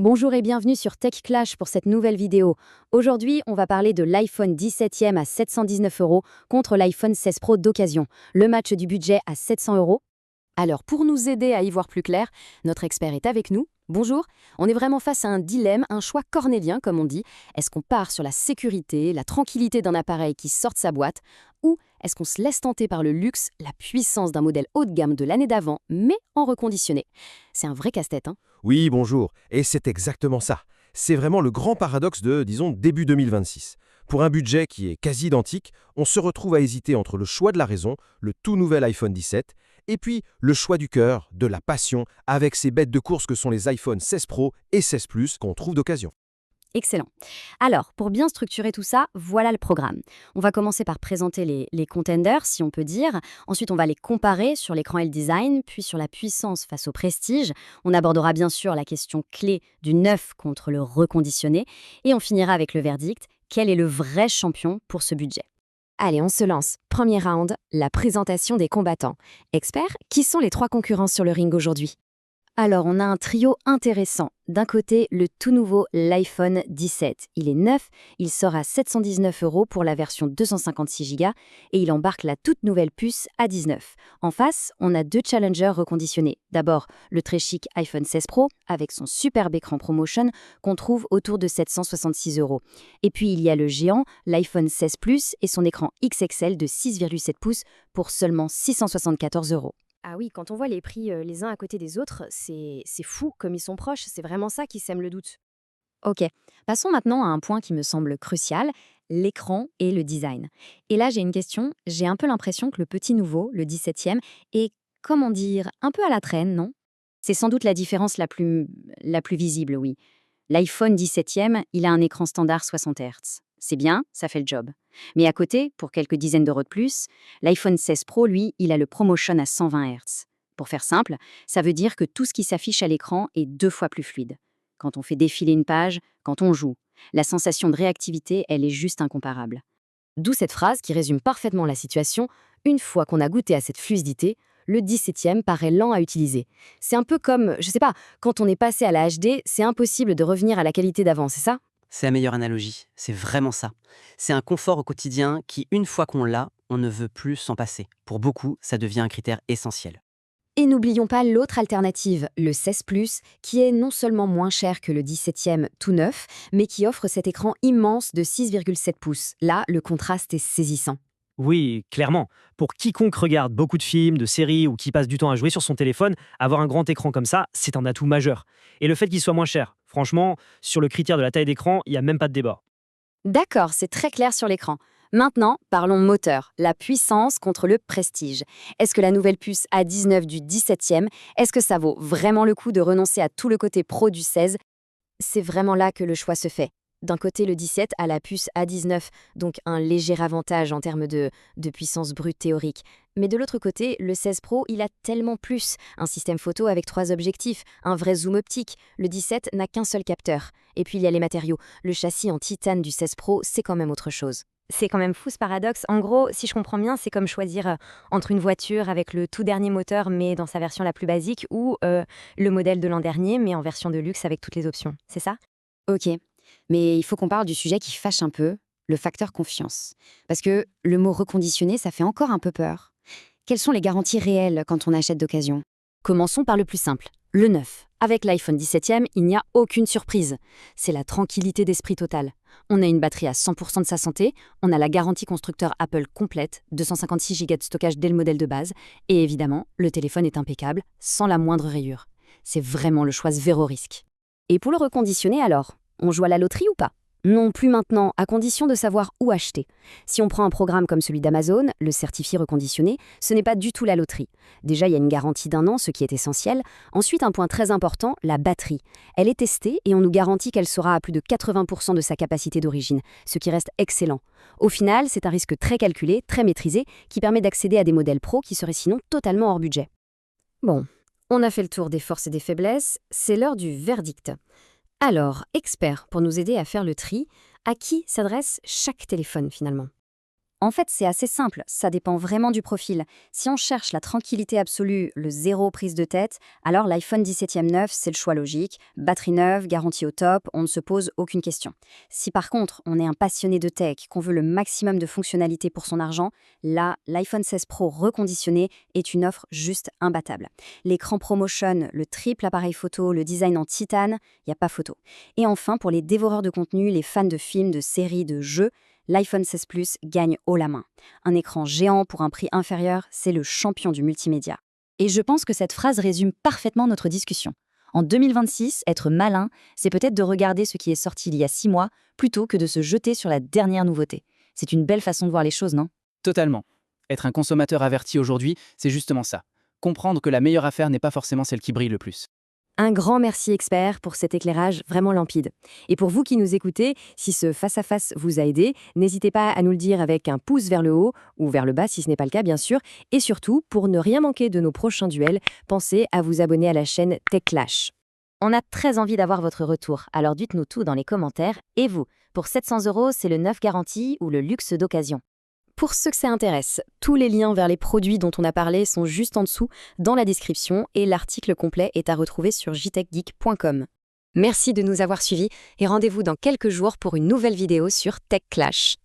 Bonjour et bienvenue sur Tech Clash pour cette nouvelle vidéo. Aujourd'hui, on va parler de l'iPhone 17e à 719 euros contre l'iPhone 16 Pro d'occasion. Le match du budget à 700 euros. Alors, pour nous aider à y voir plus clair, notre expert est avec nous. Bonjour, on est vraiment face à un dilemme, un choix cornélien comme on dit. Est-ce qu'on part sur la sécurité, la tranquillité d'un appareil qui sort de sa boîte, ou est-ce qu'on se laisse tenter par le luxe, la puissance d'un modèle haut de gamme de l'année d'avant, mais en reconditionné? C'est un vrai casse-tête, hein? Oui, bonjour. Et c'est exactement ça. C'est vraiment le grand paradoxe de, disons, début 2026. Pour un budget qui est quasi identique, on se retrouve à hésiter entre le choix de la raison, le tout nouvel iPhone 17, et puis le choix du cœur, de la passion, avec ces bêtes de course que sont les iPhone 16 Pro et 16 Plus qu'on trouve d'occasion. Excellent. Alors, pour bien structurer tout ça, voilà le programme. On va commencer par présenter les contenders, si on peut dire. Ensuite, on va les comparer sur l'écran et le design, puis sur la puissance face au prestige. On abordera bien sûr la question clé du neuf contre le reconditionné. Et on finira avec le verdict. Quel est le vrai champion pour ce budget? Allez, on se lance. Premier round, la présentation des combattants. Experts, qui sont les trois concurrents sur le ring aujourd'hui? Alors, on a un trio intéressant. D'un côté, le tout nouveau l'iPhone 17. Il est neuf, il sort à 719 euros pour la version 256 Go et il embarque la toute nouvelle puce A19. En face, on a deux challengers reconditionnés. D'abord, le très chic iPhone 16 Pro avec son superbe écran ProMotion qu'on trouve autour de 766 euros. Et puis, il y a le géant, l'iPhone 16 Plus et son écran XXL de 6,7 pouces pour seulement 674 euros. Ah oui, quand on voit les prix les uns à côté des autres, c'est fou comme ils sont proches, c'est vraiment ça qui sème le doute. Ok, passons maintenant à un point qui me semble crucial, l'écran et le design. Et là, j'ai une question, j'ai un peu l'impression que le petit nouveau, le 17e, est, comment dire, un peu à la traîne, non? C'est sans doute la différence la plus visible, oui. L'iPhone 17e, il a un écran standard 60 Hz. C'est bien, ça fait le job. Mais à côté, pour quelques dizaines d'euros de plus, l'iPhone 16 Pro, lui, il a le ProMotion à 120 Hz. Pour faire simple, ça veut dire que tout ce qui s'affiche à l'écran est 2 fois plus fluide. Quand on fait défiler une page, quand on joue, la sensation de réactivité, elle est juste incomparable. D'où cette phrase qui résume parfaitement la situation. Une fois qu'on a goûté à cette fluidité, le 17e paraît lent à utiliser. C'est un peu comme, je sais pas, quand on est passé à la HD, c'est impossible de revenir à la qualité d'avant, c'est ça? C'est la meilleure analogie, c'est vraiment ça. C'est un confort au quotidien qui, une fois qu'on l'a, on ne veut plus s'en passer. Pour beaucoup, ça devient un critère essentiel. Et n'oublions pas l'autre alternative, le 16 Plus, qui est non seulement moins cher que le 17e tout neuf, mais qui offre cet écran immense de 6,7 pouces. Là, le contraste est saisissant. Oui, clairement. Pour quiconque regarde beaucoup de films, de séries ou qui passe du temps à jouer sur son téléphone, avoir un grand écran comme ça, c'est un atout majeur. Et le fait qu'il soit moins cher, franchement, sur le critère de la taille d'écran, il n'y a même pas de débat. D'accord, c'est très clair sur l'écran. Maintenant, parlons moteur, la puissance contre le prestige. Est-ce que la nouvelle puce A19 du 17e, est-ce que ça vaut vraiment le coup de renoncer à tout le côté pro du 16? C'est vraiment là que le choix se fait. D'un côté, le 17 a la puce A19, donc un léger avantage en termes de puissance brute théorique. Mais de l'autre côté, le 16 Pro, il a tellement plus. Un système photo avec 3 objectifs, un vrai zoom optique. Le 17 n'a qu'un seul capteur. Et puis il y a les matériaux. Le châssis en titane du 16 Pro, c'est quand même autre chose. C'est quand même fou ce paradoxe. En gros, si je comprends bien, c'est comme choisir entre une voiture avec le tout dernier moteur mais dans sa version la plus basique ou le modèle de l'an dernier mais en version de luxe avec toutes les options. C'est ça? Ok, mais il faut qu'on parle du sujet qui fâche un peu, le facteur confiance. Parce que le mot reconditionné, ça fait encore un peu peur. Quelles sont les garanties réelles quand on achète d'occasion? Commençons par le plus simple, le neuf. Avec l'iPhone 17e, il n'y a aucune surprise. C'est la tranquillité d'esprit totale. On a une batterie à 100% de sa santé, on a la garantie constructeur Apple complète, 256 Go de stockage dès le modèle de base, et évidemment, le téléphone est impeccable, sans la moindre rayure. C'est vraiment le choix zéro risque. Et pour le reconditionner alors, on joue à la loterie ou pas? Non plus maintenant, à condition de savoir où acheter. Si on prend un programme comme celui d'Amazon, le certifié reconditionné, ce n'est pas du tout la loterie. Déjà, il y a une garantie d'1 an, ce qui est essentiel. Ensuite, un point très important, la batterie. Elle est testée et on nous garantit qu'elle sera à plus de 80% de sa capacité d'origine, ce qui reste excellent. Au final, c'est un risque très calculé, très maîtrisé, qui permet d'accéder à des modèles pro qui seraient sinon totalement hors budget. Bon, on a fait le tour des forces et des faiblesses, c'est l'heure du verdict. Alors, expert, pour nous aider à faire le tri, à qui s'adresse chaque téléphone finalement? En fait, c'est assez simple, ça dépend vraiment du profil. Si on cherche la tranquillité absolue, le zéro prise de tête, alors l'iPhone 17e neuf, c'est le choix logique. Batterie neuve, garantie au top, on ne se pose aucune question. Si par contre, on est un passionné de tech, qu'on veut le maximum de fonctionnalités pour son argent, là, l'iPhone 16 Pro reconditionné est une offre juste imbattable. L'écran ProMotion, le triple appareil photo, le design en titane, il n'y a pas photo. Et enfin, pour les dévoreurs de contenu, les fans de films, de séries, de jeux, l'iPhone 16 Plus gagne haut la main. Un écran géant pour un prix inférieur, c'est le champion du multimédia. Et je pense que cette phrase résume parfaitement notre discussion. En 2026, être malin, c'est peut-être de regarder ce qui est sorti il y a 6 mois plutôt que de se jeter sur la dernière nouveauté. C'est une belle façon de voir les choses, non ? Totalement. Être un consommateur averti aujourd'hui, c'est justement ça. Comprendre que la meilleure affaire n'est pas forcément celle qui brille le plus. Un grand merci expert pour cet éclairage vraiment limpide. Et pour vous qui nous écoutez, si ce face-à-face vous a aidé, n'hésitez pas à nous le dire avec un pouce vers le haut ou vers le bas si ce n'est pas le cas bien sûr. Et surtout, pour ne rien manquer de nos prochains duels, pensez à vous abonner à la chaîne TechClash. On a très envie d'avoir votre retour, alors dites-nous tout dans les commentaires. Et vous, pour 700 €, c'est le neuf garanti ou le luxe d'occasion ? Pour ceux que ça intéresse, tous les liens vers les produits dont on a parlé sont juste en dessous dans la description et l'article complet est à retrouver sur jtechgeek.com. Merci de nous avoir suivis et rendez-vous dans quelques jours pour une nouvelle vidéo sur TechClash.